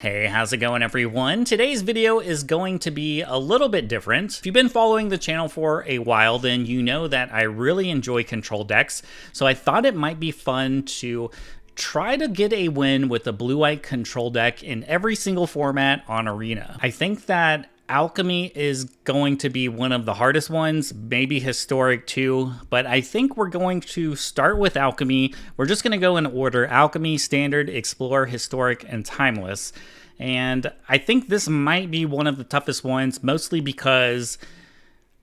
Hey, how's it going everyone? Today's video is going to be a little bit different. If you've been following the channel for a while, then you know that I really enjoy control decks, so I thought it might be fun to try to get a win with a blue-white control deck in every single format on Arena. I think that Alchemy is going to be one of the hardest ones, maybe Historic too, but I think we're going to start with Alchemy. We're just going to go in order: Alchemy, Standard, Explorer, Historic, and Timeless. And I think this might be one of the toughest ones, mostly because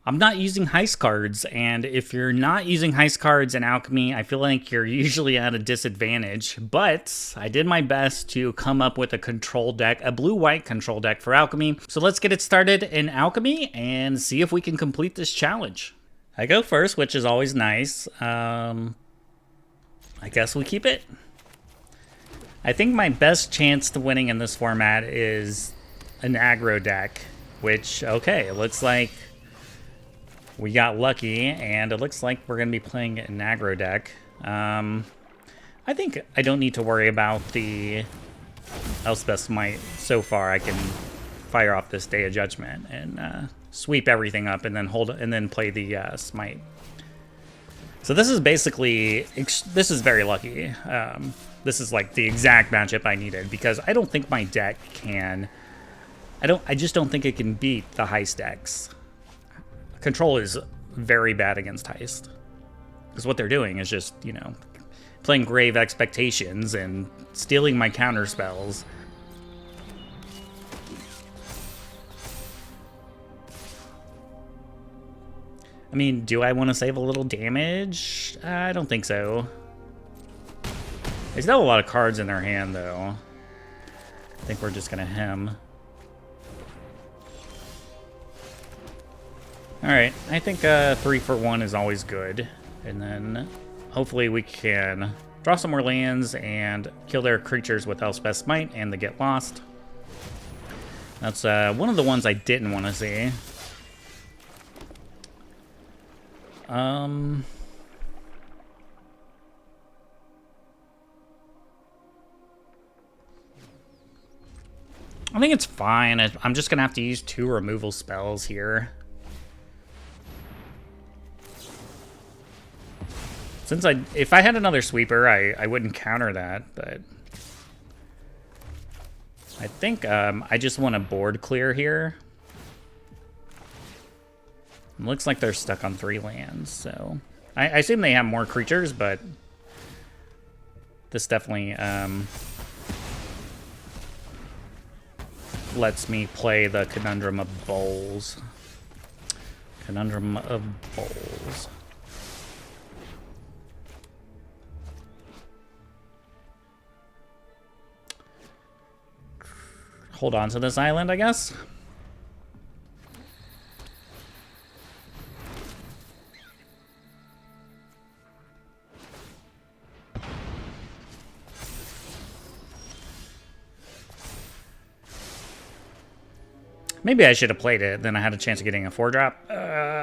I'm not using heist cards, and if you're not using heist cards in Alchemy, I feel like you're usually at a disadvantage. But I did my best to come up with a control deck, a blue-white control deck for Alchemy. So let's get it started in Alchemy and see if we can complete this challenge. I go first, which is always nice. I guess we keep it. I think my best chance to winning in this format is an aggro deck, which, okay, it looks like we got lucky, and it looks like we're going to be playing an aggro deck. I think I don't need to worry about the Elspeth's Might so far. I can fire off this Day of Judgment and sweep everything up, and then play the Smite. So this is basically, this is very lucky. This is like the exact matchup I needed, because I don't think my deck can, I just don't think it can beat the heist decks. Control is very bad against heist, because what they're doing is just, you know, playing Grave Expectations and stealing my counter spells. I mean, do I want to save a little damage? I don't think so. They still have a lot of cards in their hand, though. I think we're just gonna hem. Alright, I think 3 for 1 is always good. And then hopefully we can draw some more lands and kill their creatures with Elspeth's Might and the Get Lost. That's one of the ones I didn't want to see. I think it's fine. I'm just gonna have to use 2 removal spells here. Since if I had another sweeper, I wouldn't counter that, but I think I just want to board clear here. It looks like they're stuck on 3 lands, so I assume they have more creatures, but this definitely lets me play the Conundrum of Bowls. Conundrum of Bowls. Hold on to this island, I guess. Maybe I should have played it, then I had a chance of getting a 4-drop.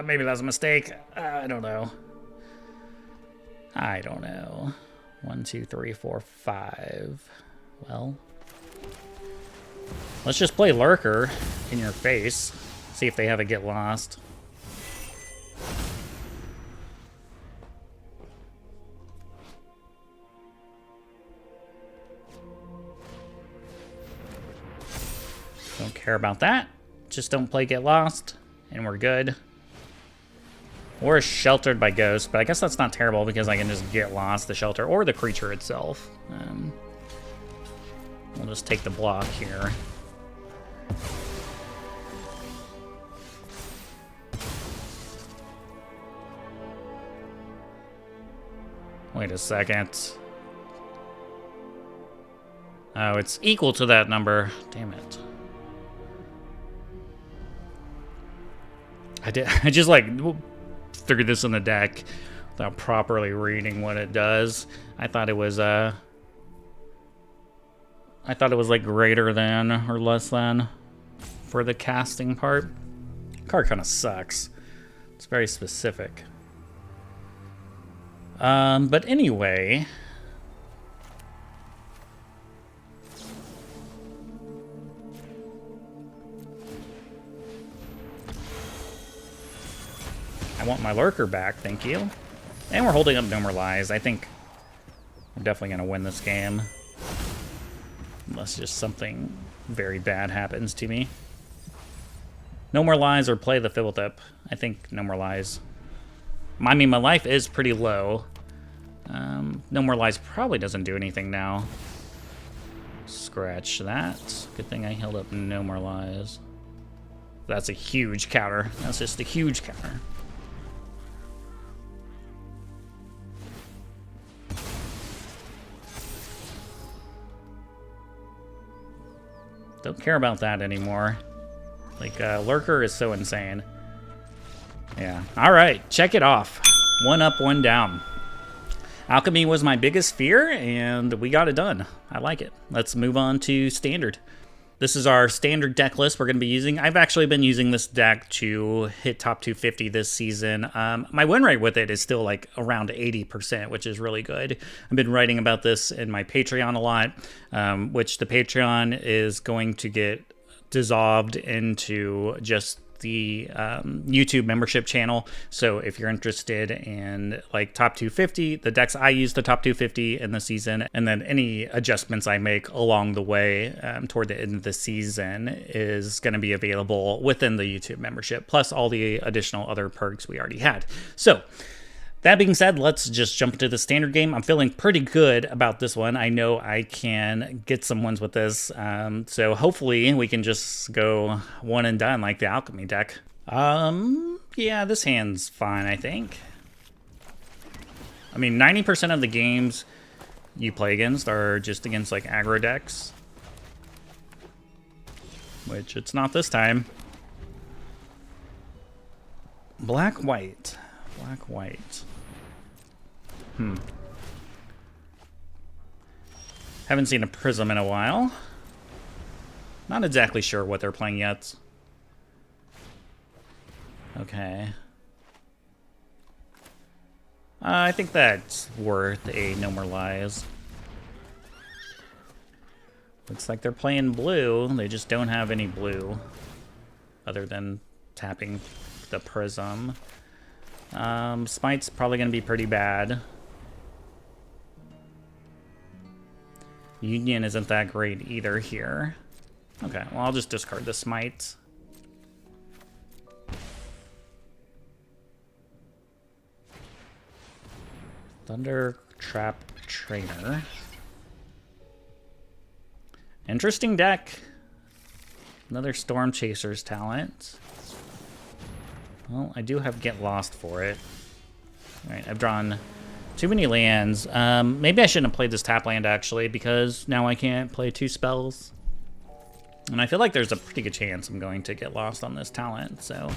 Maybe that was a mistake. I don't know. I don't know. 1, 2, 3, 4, 5. Well, let's just play Lurker in your face. See if they have a Get Lost. Don't care about that. Just don't play Get Lost, and we're good. Or Sheltered by Ghost, but I guess that's not terrible because I can just Get Lost the shelter or the creature itself. We'll just take the block here. Wait a second. Oh, it's equal to that number. Damn it. I just like threw this in the deck without properly reading what it does. I thought it was like greater than or less than for the casting part. Card kind of sucks. It's very specific. But anyway, I want my lurker back, thank you. And we're holding up No More Lies. I think we're definitely going to win this game. Unless just something very bad happens to me. No More Lies or play the Philtip. I think No More Lies. I mean, my life is pretty low. No More Lies probably doesn't do anything now. Scratch that. Good thing I held up No More Lies. That's a huge counter. That's just a huge counter. Don't care about that anymore. Like, Lurker is so insane. Yeah. Alright, check it off. 1 up, 1 down. Alchemy was my biggest fear, and we got it done. I like it. Let's move on to Standard. This is our standard deck list we're going to be using. I've actually been using this deck to hit top 250 this season. My win rate with it is still like around 80%, which is really good. I've been writing about this in my Patreon a lot, which the Patreon is going to get dissolved into just the YouTube membership channel. So if you're interested in like top 250, the decks I use the top 250 in the season, and then any adjustments I make along the way toward the end of the season is going to be available within the YouTube membership, plus all the additional other perks we already had. So that being said, let's just jump into the standard game. I'm feeling pretty good about this one. I know I can get some wins with this. So hopefully we can just go one and done like the Alchemy deck. Yeah, this hand's fine, I think. I mean, 90% of the games you play against are just against like aggro decks. Which it's not this time. Black, white. Black, white. Haven't seen a Prism in a while. Not exactly sure what they're playing yet. Okay. I think that's worth a No More Lies. Looks like they're playing blue. They just don't have any blue. Other than tapping the Prism. Smite's probably going to be pretty bad. Union isn't that great either here. Okay, well, I'll just discard the Smite. Thunder Trap Trainer. Interesting deck. Another Storm Chaser's talent. Well, I do have Get Lost for it. Alright, I've drawn too many lands. Maybe I shouldn't have played this tap land, actually, because now I can't play 2 spells. And I feel like there's a pretty good chance I'm going to get lost on this talent, so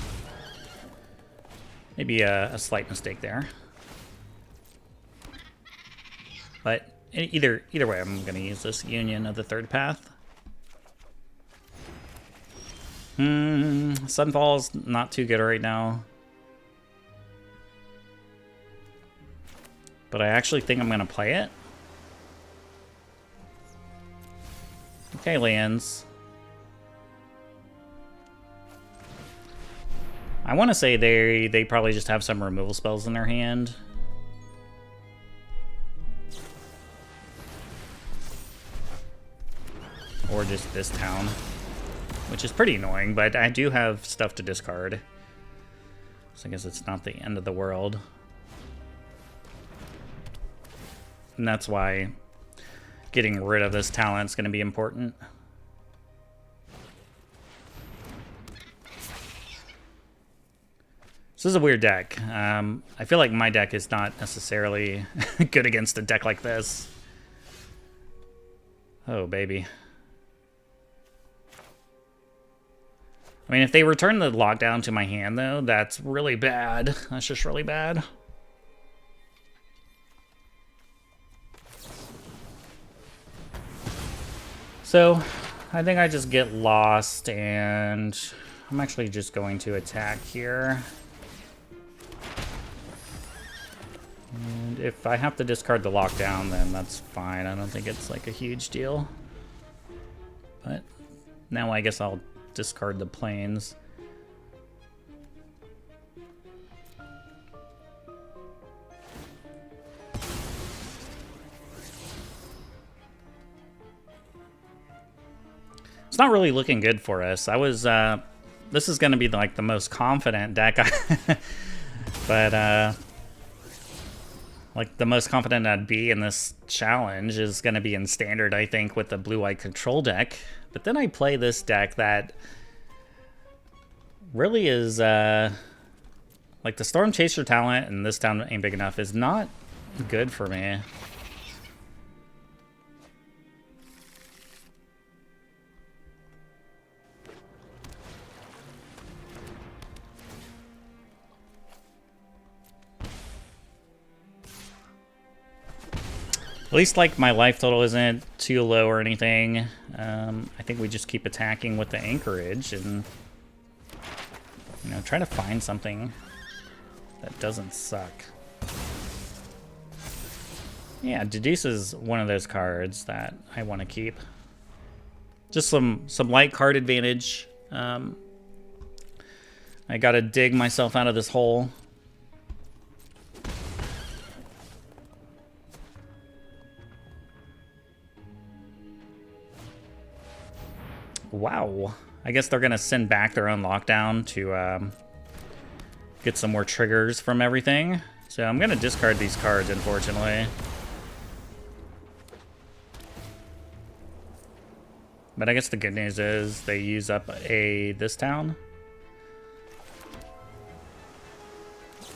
maybe a slight mistake there. But either way, I'm going to use this Union of the Third Path. Sunfall's not too good right now. But I actually think I'm going to play it. Okay, lands. I want to say they probably just have some removal spells in their hand. Or just this town. Which is pretty annoying, but I do have stuff to discard. So I guess it's not the end of the world. And that's why getting rid of this talent is going to be important. This is a weird deck. I feel like my deck is not necessarily good against a deck like this. Oh, baby. I mean, if they return the lockdown to my hand, though, that's really bad. That's just really bad. So, I think I just get lost, and I'm actually just going to attack here. And if I have to discard the lockdown, then that's fine. I don't think it's like a huge deal. But now I guess I'll discard the planes. It's not really looking good for us. I was, this is going to be like the most confident deck, but like the most confident I'd be in this challenge is going to be in standard, I think, with the blue-white control deck. But then I play this deck that really is, like the Storm Chaser talent, and this town ain't big enough, is not good for me. At least, like, my life total isn't too low or anything. I think we just keep attacking with the anchorage and, you know, try to find something that doesn't suck. Yeah, Deduce is one of those cards that I want to keep. Just some light card advantage. I gotta dig myself out of this hole. Wow. I guess they're gonna send back their own lockdown to get some more triggers from everything. So I'm gonna discard these cards, unfortunately. But I guess the good news is they use up this town.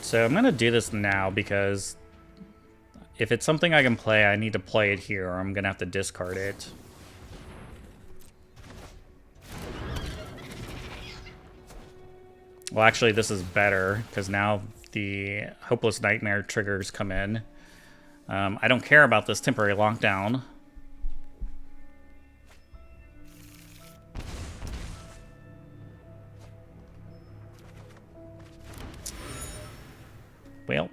So I'm gonna do this now because if it's something I can play, I need to play it here or I'm gonna have to discard it. Well, actually, this is better, because now the Hopeless Nightmare triggers come in. I don't care about this temporary lockdown. Welp.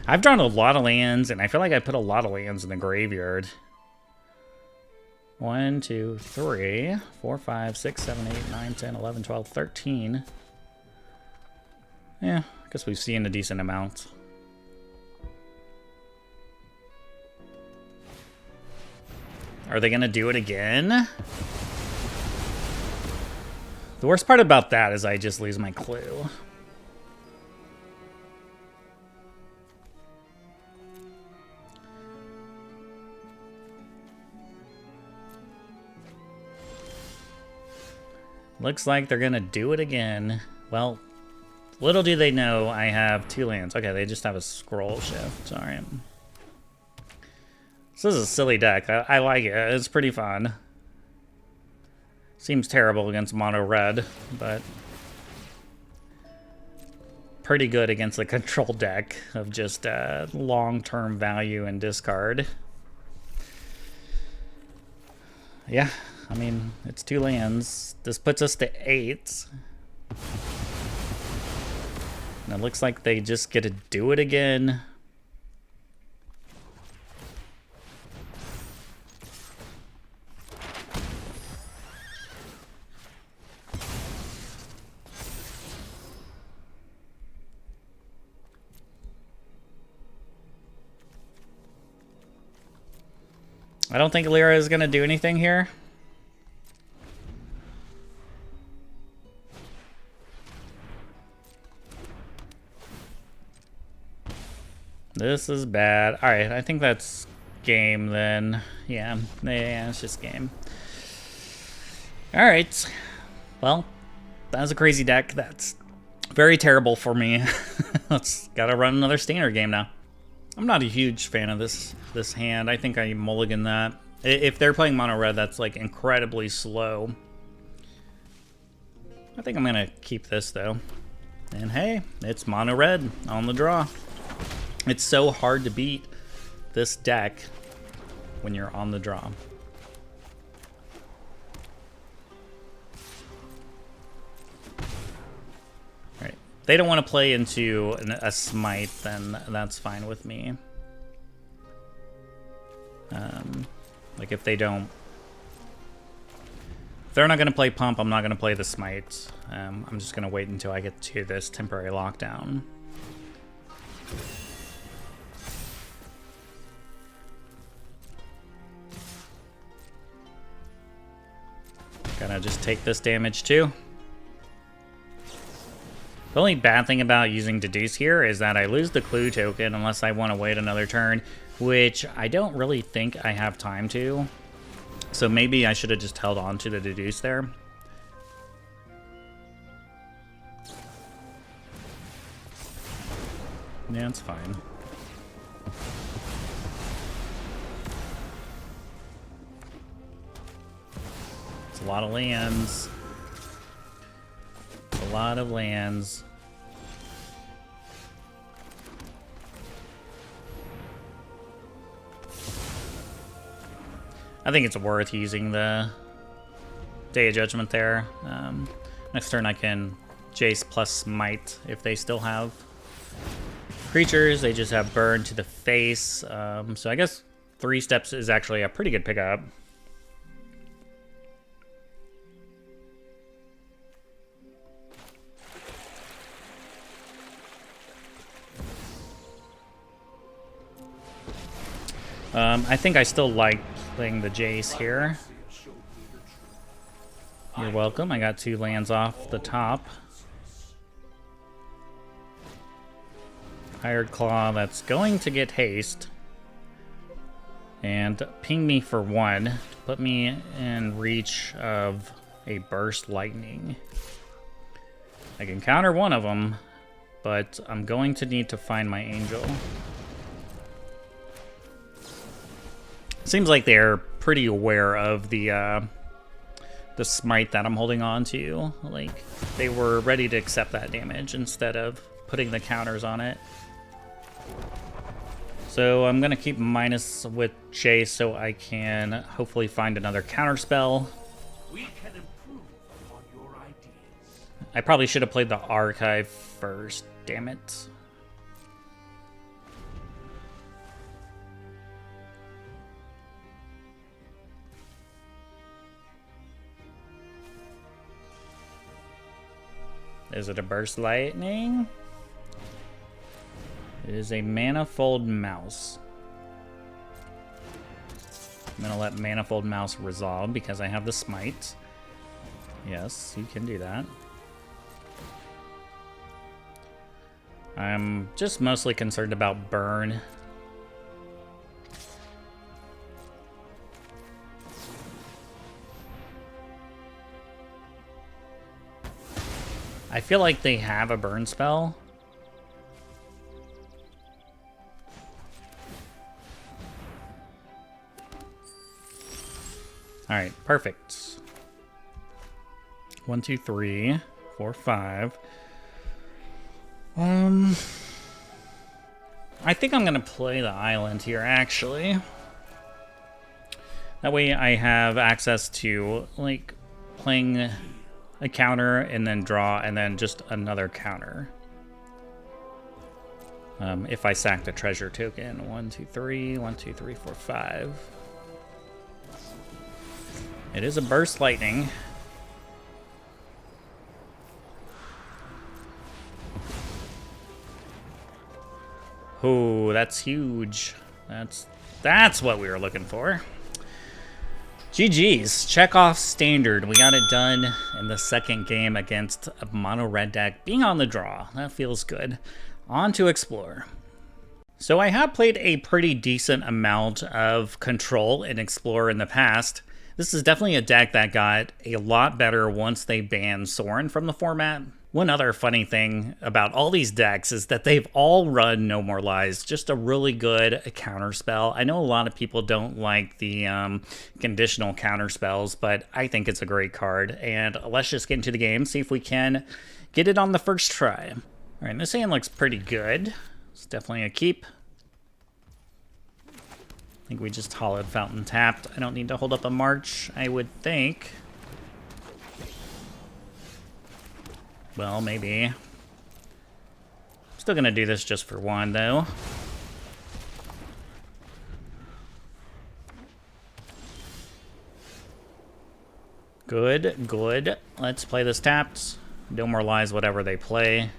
I've drawn a lot of lands, and I feel like I put a lot of lands in the graveyard. 1, 2, 3, 4, 5, 6, 7, 8, 9, 10, 11, 12, 13. Yeah, I guess we've seen a decent amount. Are they gonna do it again? The worst part about that is I just lose my clue. Looks like they're gonna do it again. Well, little do they know I have 2 lands. Okay, they just have a scroll shift. Alright. This is a silly deck. I like it. It's pretty fun. Seems terrible against mono red, but pretty good against the control deck of just long-term value and discard. Yeah. I mean, it's 2 lands. This puts us to 8. And it looks like they just get to do it again. I don't think Lyra is going to do anything here. This is bad. Alright, I think that's game then. Yeah, it's just game. Alright. Well, that was a crazy deck. That's very terrible for me. Let's gotta run another standard game now. I'm not a huge fan of this hand. I think I mulligan that. If they're playing mono red, that's like incredibly slow. I think I'm gonna keep this though. And hey, it's mono red on the draw. It's so hard to beat this deck when you're on the draw. Alright. They don't want to play into a smite, then that's fine with me. Like if they don't If they're not going to play Pump, I'm not going to play the Smite. I'm just going to wait until I get to this temporary lockdown. Gonna just take this damage too. The only bad thing about using Deduce here is that I lose the clue token unless I want to wait another turn, which I don't really think I have time to. So maybe I should have just held on to the Deduce there. Yeah, it's fine. It's a lot of lands. It's a lot of lands. I think it's worth using the Day of Judgment there. Next turn I can Jace plus Smite if they still have creatures. They just have Burn to the face. So I guess 3 steps is actually a pretty good pickup. I think I still like playing the Jace here. You're welcome. I got 2 lands off the top. Hired Claw, that's going to get haste. And ping me for 1 to put me in reach of a Burst Lightning. I can counter one of them, but I'm going to need to find my Angel. Seems like they're pretty aware of the Smite that I'm holding on to. Like, they were ready to accept that damage instead of putting the counters on it. So I'm going to keep minus with Jace so I can hopefully find another counter spell. We can improve on your ideas. I probably should have played the Archive first. Damn it. Is it a Burst Lightning? It is a Manifold Mouse. I'm gonna let Manifold Mouse resolve because I have the Smite. Yes, you can do that. I'm just mostly concerned about Burn. I feel like they have a burn spell. Alright, perfect. 1, 2, 3, 4, 5. I think I'm gonna play the island here, actually. That way I have access to, like, playing a counter and then draw and then just another counter. If I sack the treasure token. 1, 2, 3, 1, 2, 3, 4, 5. It is a Burst Lightning. Oh, that's huge. That's what we were looking for. GG's. Check off standard. We got it done in the second game against a mono red deck being on the draw. That feels good. On to Explore. So I have played a pretty decent amount of Control in Explore in the past. This is definitely a deck that got a lot better once they banned Sorin from the format. One other funny thing about all these decks is that they've all run No More Lies, just a really good counter spell. I know a lot of people don't like the conditional counter spells, but I think it's a great card. And let's just get into the game, see if we can get it on the first try. All right, this hand looks pretty good. It's definitely a keep. I think we just Hollowed Fountain tapped. I don't need to hold up a March, I would think. Well, maybe. Still gonna do this just for 1, though. Good, good. Let's play this tapped. Demoralize whatever they play.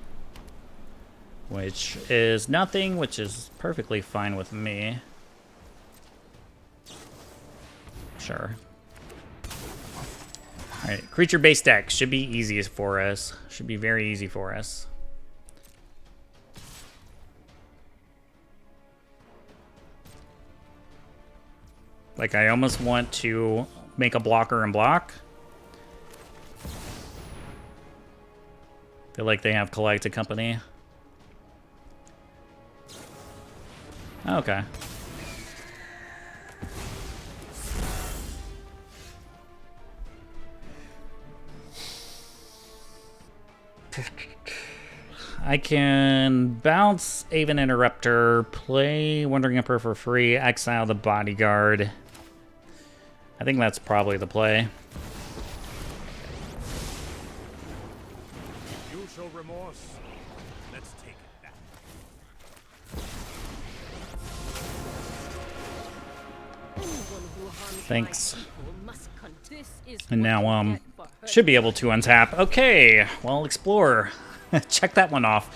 Which is nothing, which is perfectly fine with me. Sure. Alright, creature-based deck should be easy for us. Should be very easy for us. Like, I almost want to make a blocker and block. Feel like they have Collected Company. Okay. I can bounce Aven Interrupter, play Wandering Emperor for free, exile the Bodyguard. I think that's probably the play. You show remorse. Let's take it back. Thanks. And now, should be able to untap. Okay, well, Explore. Check that one off.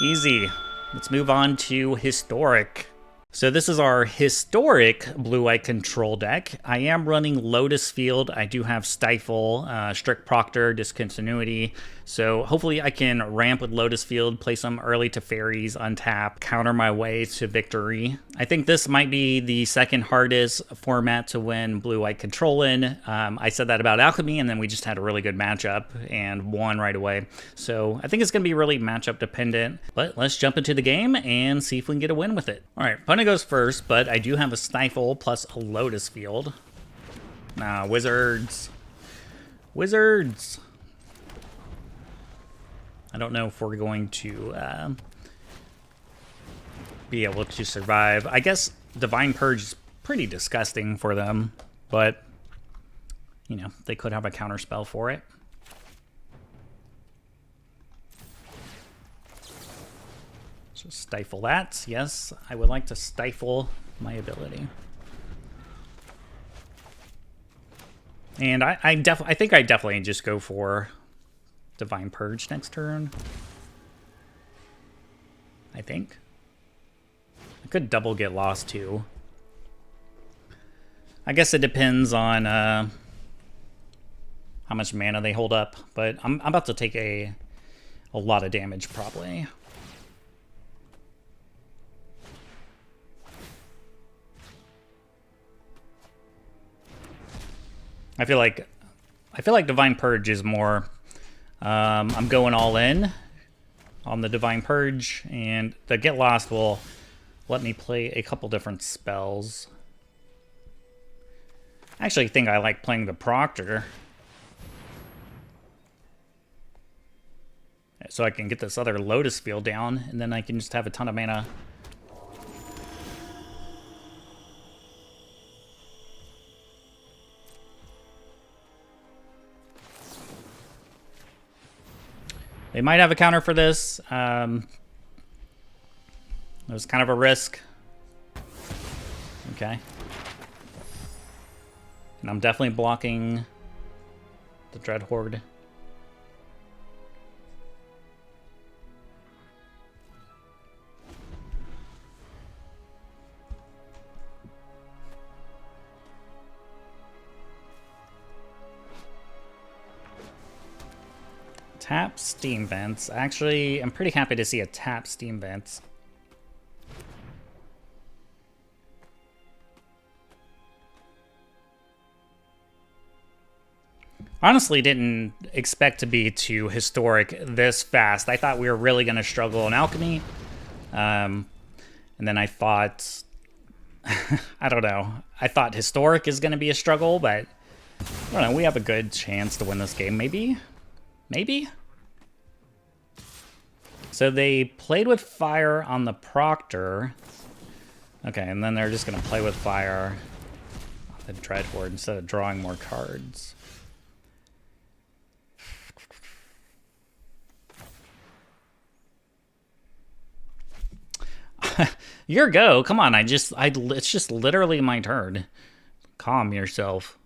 Easy. Let's move on to Historic. So this is our historic blue-white control deck. I am running Lotus Field. I do have Stifle, Strict Proctor, Discontinuity. So hopefully I can ramp with Lotus Field, play some early Teferis, untap, counter my way to victory. I think this might be the second hardest format to win blue-white control in. I said that about Alchemy, and then we just had a really good matchup and won right away. So I think it's going to be really matchup dependent. But let's jump into the game and see if we can get a win with it. All right, opponent goes first, but I do have a Stifle plus a Lotus Field. Nah, Wizards. Wizards. I don't know if we're going to be able to survive. I guess Divine Purge is pretty disgusting for them, but, you know, they could have a counter spell for it. So stifle that. Yes, I would like to stifle my ability. And I think I definitely just go for Divine Purge next turn. I think. I could double get lost too. I guess it depends on how much mana they hold up, but I'm about to take a lot of damage probably. I feel like Divine Purge is more I'm going all in on the Divine Purge, and the Get Lost will let me play a couple different spells. I actually think I like playing the Proctor, so I can get this other Lotus Field down, and then I can just have a ton of mana. They might have a counter for this. It was kind of a risk. Okay. And I'm definitely blocking the Dread Horde. Tap Steam Vents. Actually, I'm pretty happy to see a tap Steam Vents. Honestly, didn't expect to be too historic this fast. I thought we were really going to struggle in Alchemy. And then I thought... I don't know. I thought historic is going to be a struggle, but... I don't know, we have a good chance to win this game, maybe? Maybe? So they played with fire on the Proctor. Okay, and then they're just going to play with fire on the Dread Horde instead of drawing more cards. Your go. Come on, it's just literally my turn. Calm yourself.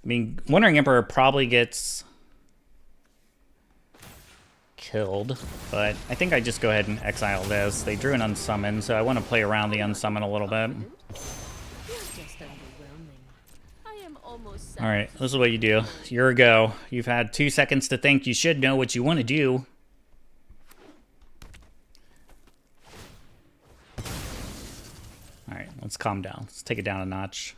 I mean, Wandering Emperor probably gets killed, but I think I just go ahead and exile this. They drew an unsummon, so I want to play around the unsummon a little bit. Alright, this is what you do. You're a go. You've had 2 seconds to think. You should know what you want to do. Alright, let's calm down. Let's take it down a notch.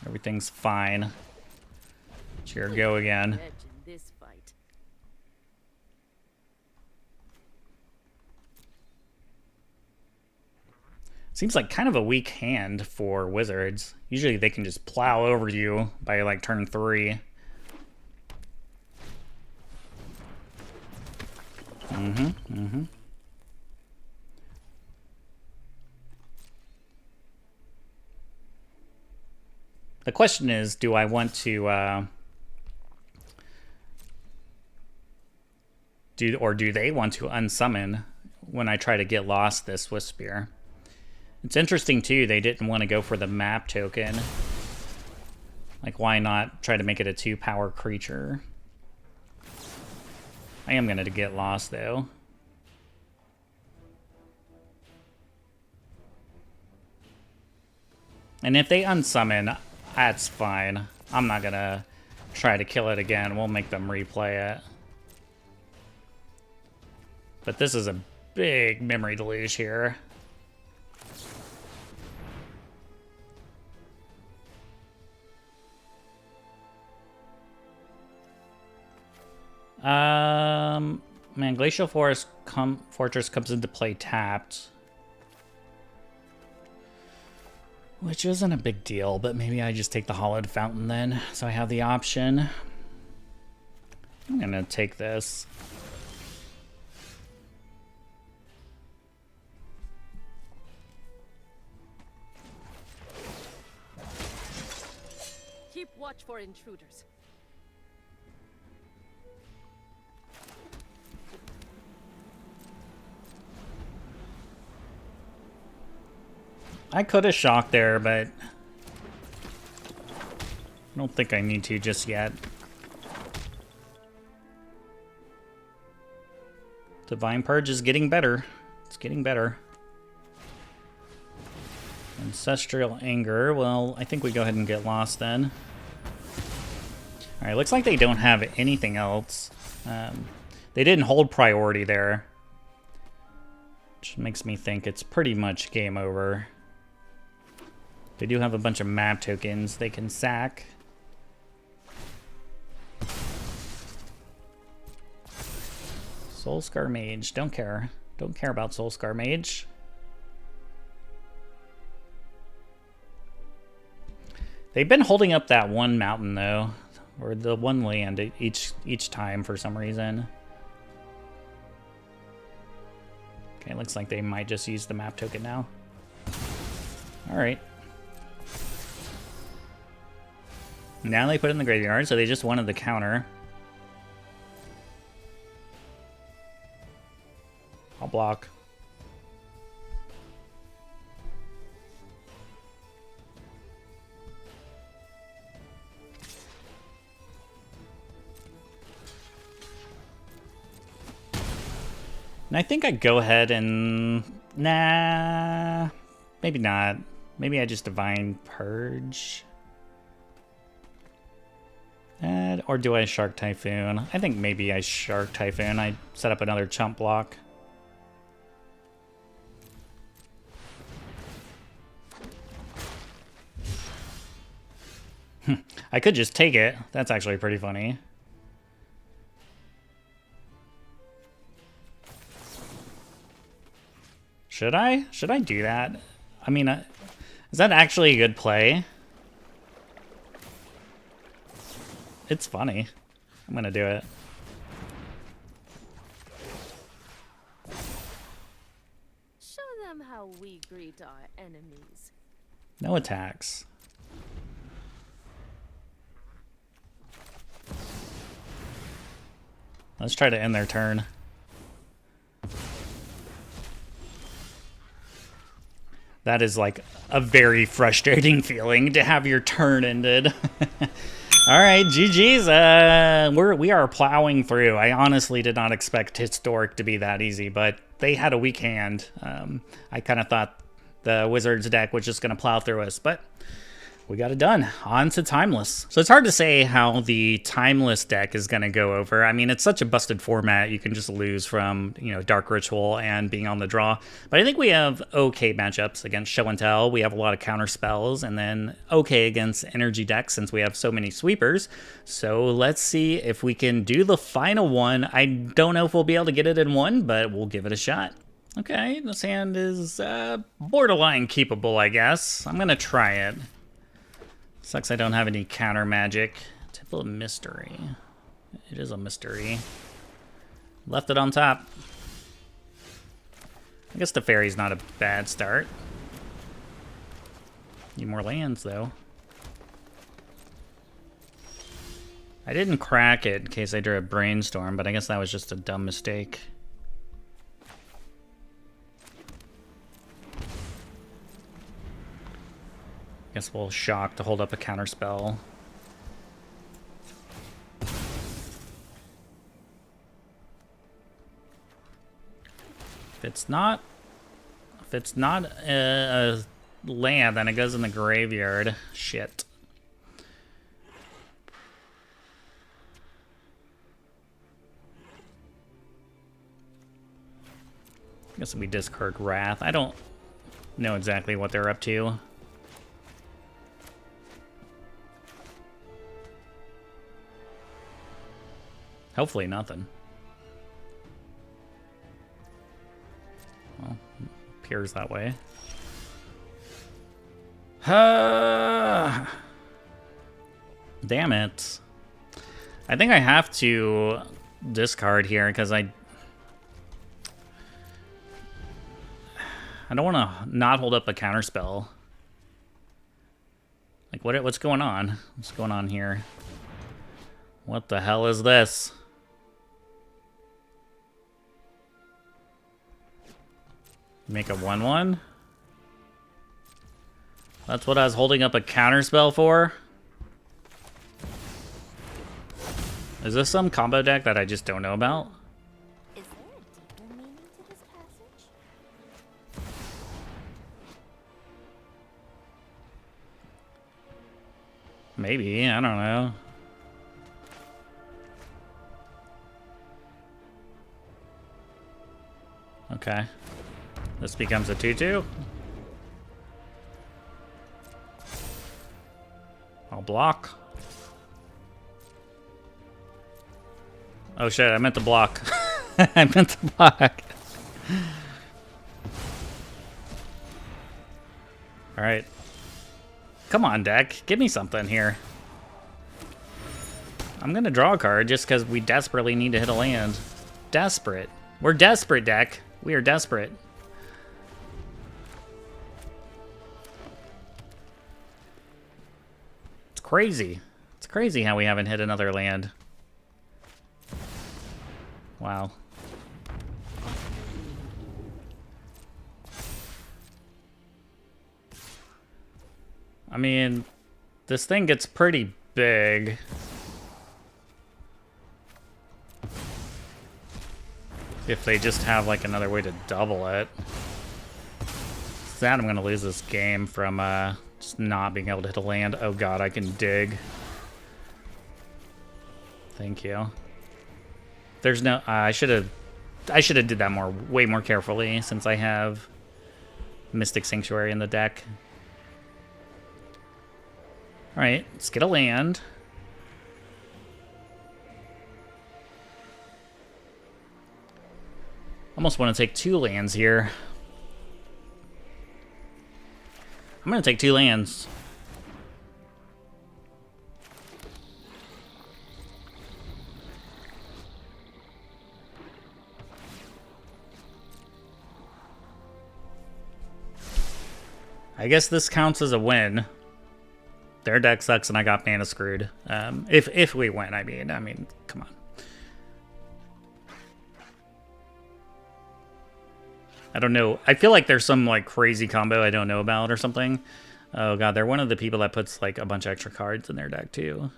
Everything's fine. It's your go again. Seems like kind of a weak hand for wizards. Usually they can just plow over you by like turn 3. The question is, do I want to do they want to unsummon when I try to get lost this Swift Spear? It's interesting too, they didn't want to go for the map token. Like, why not try to make it a 2-power creature? I am gonna get lost though. And if they unsummon, that's fine. I'm not gonna try to kill it again. We'll make them replay it. But this is a big memory deluge here. Man, Glacial Fortress comes into play tapped. Which isn't a big deal, but maybe I just take the Hollowed Fountain then, so I have the option. I'm gonna take this. Keep watch for intruders. I could have shocked there, but I don't think I need to just yet. Divine Purge is getting better. It's getting better. Ancestral Anger. Well, I think we go ahead and get lost then. Alright, looks like they don't have anything else. They didn't hold priority there. Which makes me think it's pretty much game over. They do have a bunch of map tokens they can sack. Soulscar Mage. Don't care. Don't care about Soulscar Mage. They've been holding up that one mountain though, or the one land each time for some reason. Okay, looks like they might just use the map token now. All right. Now they put it in the graveyard, so they just wanted the counter. I'll block. And I think I go ahead and... Nah, maybe not. Maybe I just Divine Purge. Or do I Shark Typhoon? I think maybe I Shark Typhoon. I set up another chump block. I could just take it. That's actually pretty funny. Should I? Should I do that? I mean, is that actually a good play? It's funny. I'm gonna do it. Show them how we greet our enemies. No attacks. Let's try to end their turn. That is like a very frustrating feeling to have your turn ended. All right, GG's. We are plowing through. I honestly did not expect Historic to be that easy, but they had a weak hand. I kind of thought the Wizards deck was just going to plow through us, but we got it done. On to Timeless. So it's hard to say how the Timeless deck is going to go over. I mean, it's such a busted format. You can just lose from, you know, Dark Ritual and being on the draw. But I think we have okay matchups against Show and Tell. We have a lot of counter spells, and then okay against energy decks since we have so many sweepers. So let's see if we can do the final one. I don't know if we'll be able to get it in one, but we'll give it a shot. Okay, this hand is borderline keepable, I guess. I'm going to try it. Sucks I don't have any counter magic. Temple of Mystery. It is a mystery. Left it on top. I guess the fairy's not a bad start. Need more lands, though. I didn't crack it in case I drew a Brainstorm, but I guess that was just a dumb mistake. Guess we'll shock to hold up a counter spell. If it's not a land, then it goes in the graveyard. Shit. Guess we discard Wrath. I don't know exactly what they're up to. Hopefully nothing. Well, appears that way. Damn it. I think I have to discard here because I don't want to not hold up a counterspell. Like, what's going on? What's going on here? What the hell is this? Make a 1/1? That's what I was holding up a counterspell for? Is this some combo deck that I just don't know about? Is there a deeper meaning to this passage? Maybe, I don't know. Okay. This becomes a 2/2. I'll block. Oh shit, I meant to block. I meant to block. Alright. Come on, deck. Give me something here. I'm gonna draw a card just because we desperately need to hit a land. Desperate. We're desperate, deck. We are desperate. It's crazy. It's crazy how we haven't hit another land. Wow. I mean, this thing gets pretty big. If they just have like another way to double it. Sad I'm gonna lose this game from just not being able to hit a land. Oh god, I can dig. Thank you. There's no I should have did that way more carefully since I have Mystic Sanctuary in the deck. Alright, let's get a land. Almost want to take 2 lands here. I'm going to take 2 lands. I guess this counts as a win. Their deck sucks and I got mana screwed. If we win, I mean, come on. I don't know. I feel like there's some like crazy combo I don't know about or something. Oh god, they're one of the people that puts like a bunch of extra cards in their deck too.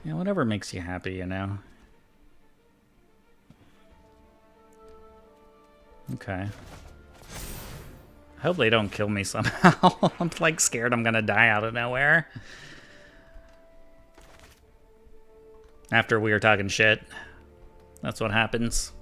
Yeah, whatever makes you happy, you know. Okay. I hope they don't kill me somehow. I'm like scared I'm gonna die out of nowhere. After we were talking shit. That's what happens.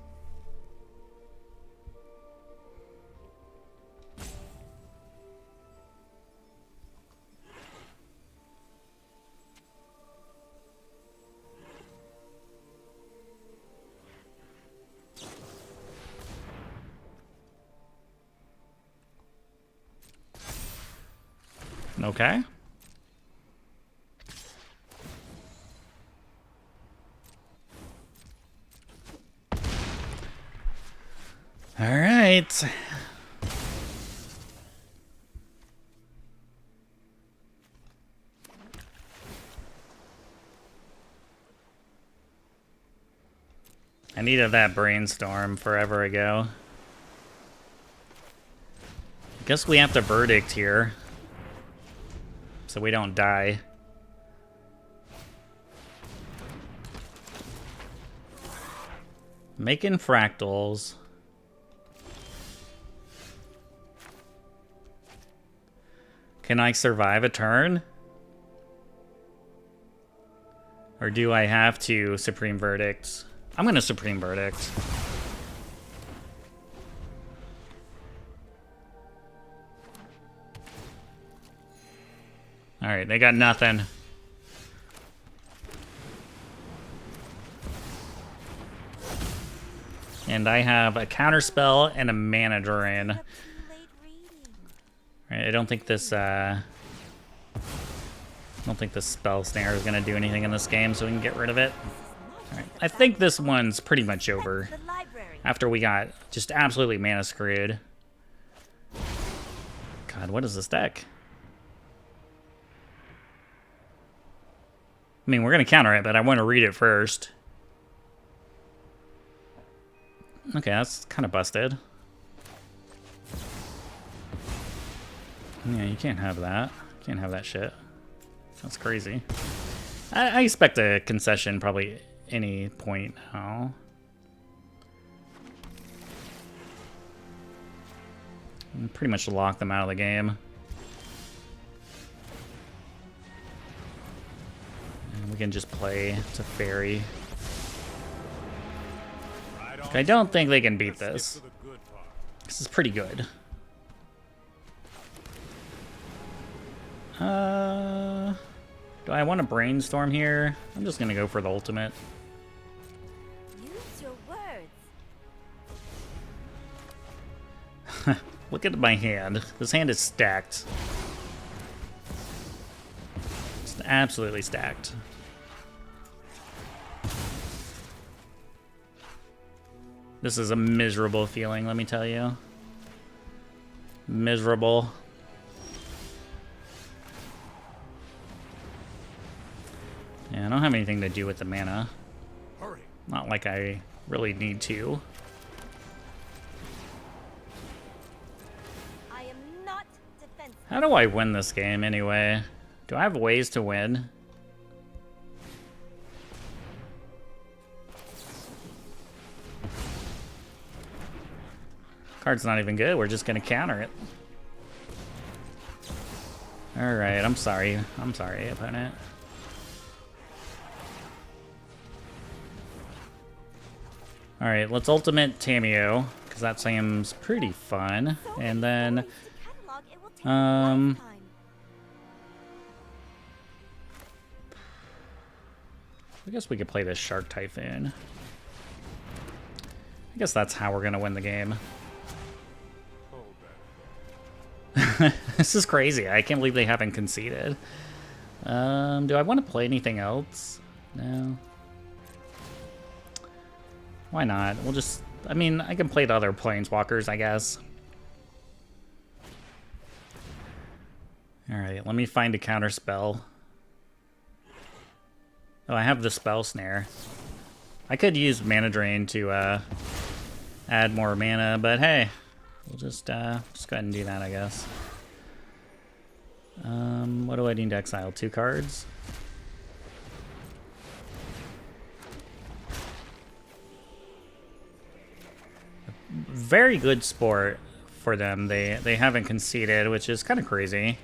Okay. All right. I needed that brainstorm forever ago. I guess we have to verdict here, so we don't die. Making fractals. Can I survive a turn? Or do I have to Supreme Verdict? I'm gonna Supreme Verdict. Alright, they got nothing. And I have a counterspell and a mana drain. Right, I don't think this spell snare is gonna do anything in this game, so we can get rid of it. Alright, I think this one's pretty much over. After we got just absolutely mana screwed. God, what is this deck? I mean, we're gonna counter it, but I want to read it first. Okay, that's kind of busted. Yeah, you can't have that. Can't have that shit. That's crazy. I expect a concession probably any point now. Pretty much lock them out of the game. And we can just play to fairy. I don't think they can beat this. This is pretty good. Do I want to brainstorm here? I'm just gonna go for the ultimate. Use your words. Look at my hand. This hand is stacked. It's absolutely stacked. This is a miserable feeling, let me tell you. Miserable. Yeah, I don't have anything to do with the mana. Hurry. Not like I really need to. I am not defensive. How do I win this game anyway? Do I have ways to win? Card's not even good. We're just gonna counter it. Alright, I'm sorry. I'm sorry, opponent. Alright, let's ultimate Tamio, because that seems pretty fun. And then, I guess we could play this Shark Typhoon. I guess that's how we're gonna win the game. This is crazy. I can't believe they haven't conceded. Do I want to play anything else? No. Why not? We'll just... I mean, I can play the other Planeswalkers, I guess. Alright, let me find a counter spell. Oh, I have the Spell Snare. I could use Mana Drain to add more mana, but hey, we'll just go ahead and do that, I guess. What do I need to exile? 2 cards? Very good sport for them. They haven't conceded, which is kind of crazy.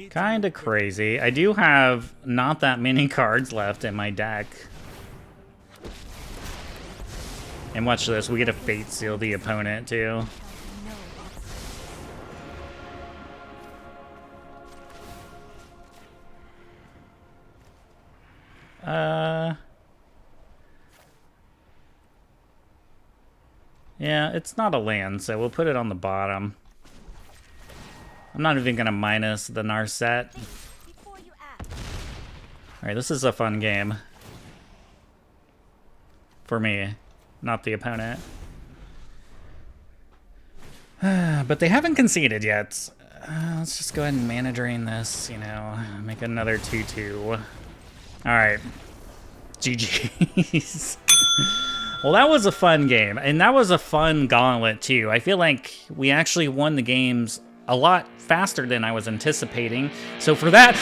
Kind of crazy. I do have not that many cards left in my deck. And watch this, we get to Fate Seal the opponent too. Yeah, it's not a land, so we'll put it on the bottom. I'm not even gonna minus the Narset. Alright, this is a fun game. For me, not the opponent. But they haven't conceded yet. Let's just go ahead and mana drain this, you know, make another 2/2. Alright. GG's. Well, that was a fun game, and that was a fun gauntlet, too. I feel like we actually won the games a lot faster than I was anticipating. So for that...